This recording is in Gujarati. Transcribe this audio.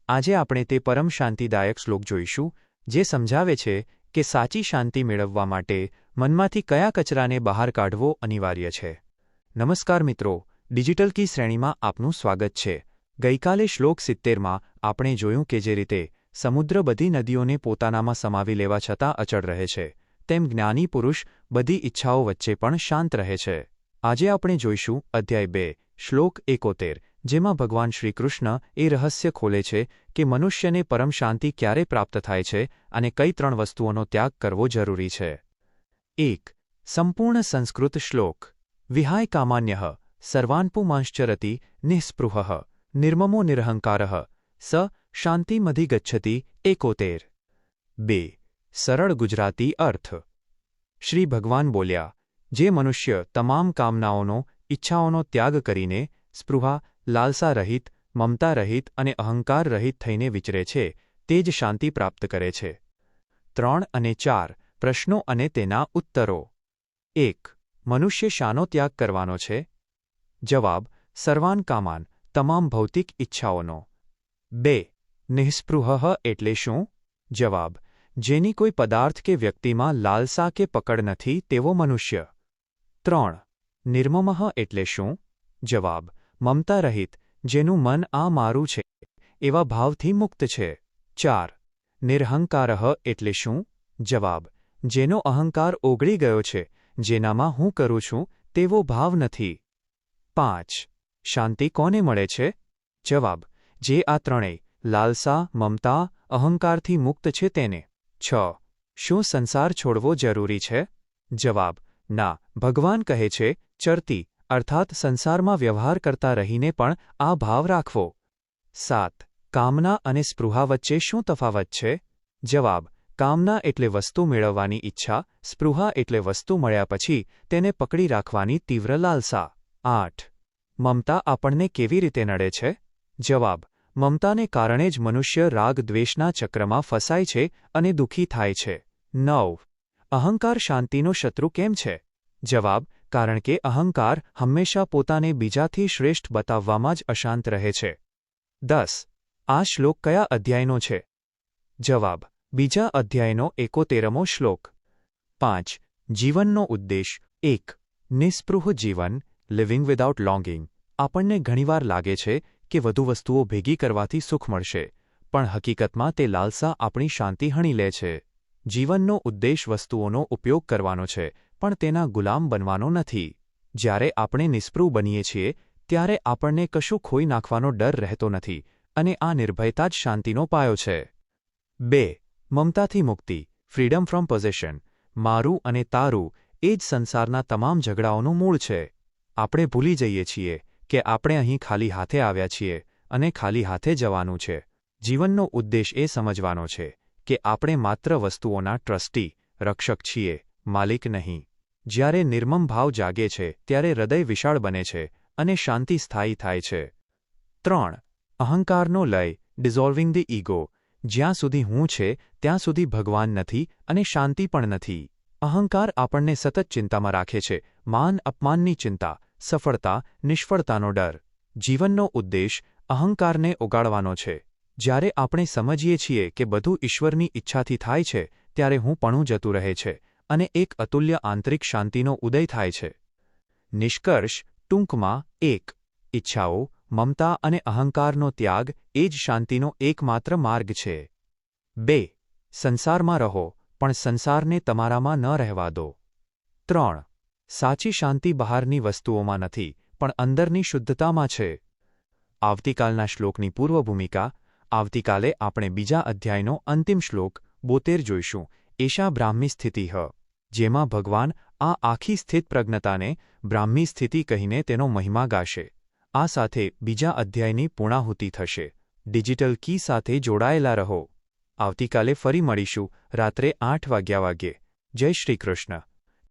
આજે આપણે તે પરમ શાંતિદાયક શ્લોક જોઈશું જે સમજાવે છે કે સાચી શાંતિ મેળવવા માટે મનમાંથી કયા કચરાને બહાર કાઢવો અનિવાર્ય છે. નમસ્કાર મિત્રો, ડિજિટલ કી શ્રેણીમાં આપનું સ્વાગત છે. ગઈકાલે શ્લોક 70માં આપણે જોયું કે જે રીતે સમુદ્ર બધી નદીઓને પોતાનામાં સમાવી લેવા છતાં અચળ રહે છે, તેમ જ્ઞાની પુરુષ બધી ઈચ્છાઓ વચ્ચે પણ શાંત રહે છે. આજે આપણે જોઈશું અધ્યાય 2, શ્લોક 71, જેમાં ભગવાન શ્રીકૃષ્ણ એ રહસ્ય ખોલે છે કે મનુષ્યને પરમ શાંતિ ક્યારે પ્રાપ્ત થાય છે અને કઈ 3 વસ્તુઓનો ત્યાગ કરવો જરૂરી છે. 1. સંપૂર્ણ સંસ્કૃત શ્લોક. વિહાય કામાન્યઃ સર્વાન્પુમાંશ્ચરતિ નિઃસ્પૃહઃ નિર્મમો નિરહંકારઃ સ શાંતિમધિગચ્છતિ 71. 2. સરળ ગુજરાતી અર્થ. શ્રી ભગવાન બોલ્યા, જે મનુષ્ય તમામ કામનાઓનો, ઈચ્છાઓનો ત્યાગ કરીને સ્પૃહા, લાલસા રહિત, મમતા રહિત અને અહંકાર રહિત થઈને વિચરે છે, તે જ શાંતિ પ્રાપ્ત કરે છે. 3 અને 4 પ્રશ્નો અને તેના ઉત્તરો. 1. મનુષ્ય શાનો ત્યાગ કરવાનો છે? જવાબ: સર્વાન કામાન, તમામ ભૌતિક ઈચ્છાઓનો. 2. નિઃસ્પૃહઃ એટલે શું? જવાબ: જેની કોઈ પદાર્થ કે વ્યક્તિમાં લાલસા કે પકડ નથી તેવો મનુષ્ય. 3. નિર્મમઃ એટલે શું? જવાબ: મમતા રહિત, જેનું મન આ મારું છે એવા ભાવથી મુક્ત છે. 4. નિરહંકારઃ એટલે શું? જવાબ: જેનો અહંકાર ઓગળી ગયો છે, જેનામાં હું કરું છું તેવો ભાવ નથી. 5. શાંતિ કોને મળે છે? જવાબ: જે આ ત્રણેય લાલસા, મમતા, અહંકારથી મુક્ત છે તેને. 6. શું સંસાર છોડવો જરૂરી છે? જવાબ: ના, ભગવાન કહે છે ચરતી અર્થાત સંસારમાં વ્યવહાર કરતા રહીને પણ આ ભાવ રાખવો. 7. કામના અને સ્પૃહા વચ્ચે શું તફાવત છે? જવાબ: કામના એટલે વસ્તુ મેળવવાની ઈચ્છા, સ્પૃહા એટલે વસ્તુ મળ્યા પછી તેને પકડી રાખવાની તીવ્ર લાલસા. 8. મમતા આપણને કેવી રીતે નડે છે? જવાબ: મમતાને કારણે જ મનુષ્ય રાગ દ્વેષના ચક્રમાં ફસાય છે અને દુઃખી થાય છે. 9. અહંકાર શાંતિનો શત્રુ કેમ છે? જવાબ: કારણ કે અહંકાર હંમેશા પોતાને બીજાથી શ્રેષ્ઠ બતાવવામાં જ અશાંત રહે છે. 10. આ શ્લોક કયા અધ્યાયનો છે? જવાબ: બીજા અધ્યાયનો 71મો શ્લોક. 5. જીવનનો ઉદ્દેશ. 1. નિઃસ્પૃહ જીવન, લિવિંગ વિધાઉટ લોંગિંગ. આપણને ઘણીવાર લાગે છે કે વધુ વસ્તુઓ ભેગી કરવાથી સુખ મળશે, પણ હકીકતમાં તે લાલસા આપણી શાંતિ હણી લે છે. જીવનનો ઉદ્દેશ વસ્તુઓનો ઉપયોગ કરવાનો છે, પણ તેના ગુલામ બનવાનો નથી. જ્યારે આપણે નિસ્પૃહ બનીએ છીએ ત્યારે આપણને કશું ખોઈ નાખવાનો ડર રહેતો નથી, અને આ નિર્ભયતા જ શાંતિનો પાયો છે. 2. મમતાથી મુક્તિ, ફ્રીડમ ફ્રોમ પોઝેશન. મારું અને તારું એ જ સંસારના તમામ ઝઘડાઓનું મૂળ છે. આપણે ભૂલી જઈએ છીએ કે આપણે અહીં ખાલી હાથે આવ્યા છીએ અને ખાલી હાથે જવાનું છે. જીવનનો ઉદ્દેશ એ સમજવાનો છે કે આપણે માત્ર વસ્તુઓના ટ્રસ્ટી, રક્ષક છીએ, માલિક નહીં. જ્યારે નિર્મમ ભાવ જાગે છે ત્યારે હૃદય વિશાળ બને છે અને શાંતિ સ્થાયી થાય છે. 3. અહંકારનો લય, ડિઝોલ્વિંગ ધ ઇગો. જ્યાં સુધી હું છે ત્યાં સુધી ભગવાન નથી અને શાંતિ પણ નથી. અહંકાર આપણને સતત ચિંતામાં રાખે છે, માન અપમાનની ચિંતા, સફળતા, નિષ્ફળતાનો ડર. જીવનનો ઉદ્દેશ અહંકારને ઓગાળવાનો છે. જ્યારે આપણે સમજીએ છીએ કે બધું ઈશ્વરની ઈચ્છાથી થાય છે, ત્યારે હુંપણું જતું રહે છે અને એક અતુલ્ય આંતરિક શાંતિનો ઉદય થાય છે. નિષ્કર્ષ ટૂંકમાં: 1. ઈચ્છાઓ, મમતા અને અહંકારનો ત્યાગ એ જ શાંતિનો એકમાત્ર માર્ગ છે. 2. સંસારમાં રહો, પણ સંસારને તમારામાં ન રહેવા દો. 3. સાચી શાંતિ બહારની વસ્તુઓમાં નથી, પણ અંદરની શુદ્ધતામાં છે. આવતીકાલના શ્લોકની પૂર્વભૂમિકા. આવતીકાલે આપણે બીજા અધ્યાયનો અંતિમ શ્લોક 72 જોઈશું, એષા બ્રાહ્મી સ્થિતિઃ, જેમાં ભગવાન આ આખી સ્થિતપ્રજ્ઞતાને બ્રાહ્મી સ્થિતિ કહીને તેનો મહિમા ગાશે. આ સાથે બીજા અધ્યાયની પૂર્ણાહુતિ થશે. ડિજિટલ કી સાથે જોડાયેલા રહો. આવતીકાલે ફરી મળીશું રાત્રે 8 વાગ્યે. જય શ્રી કૃષ્ણ.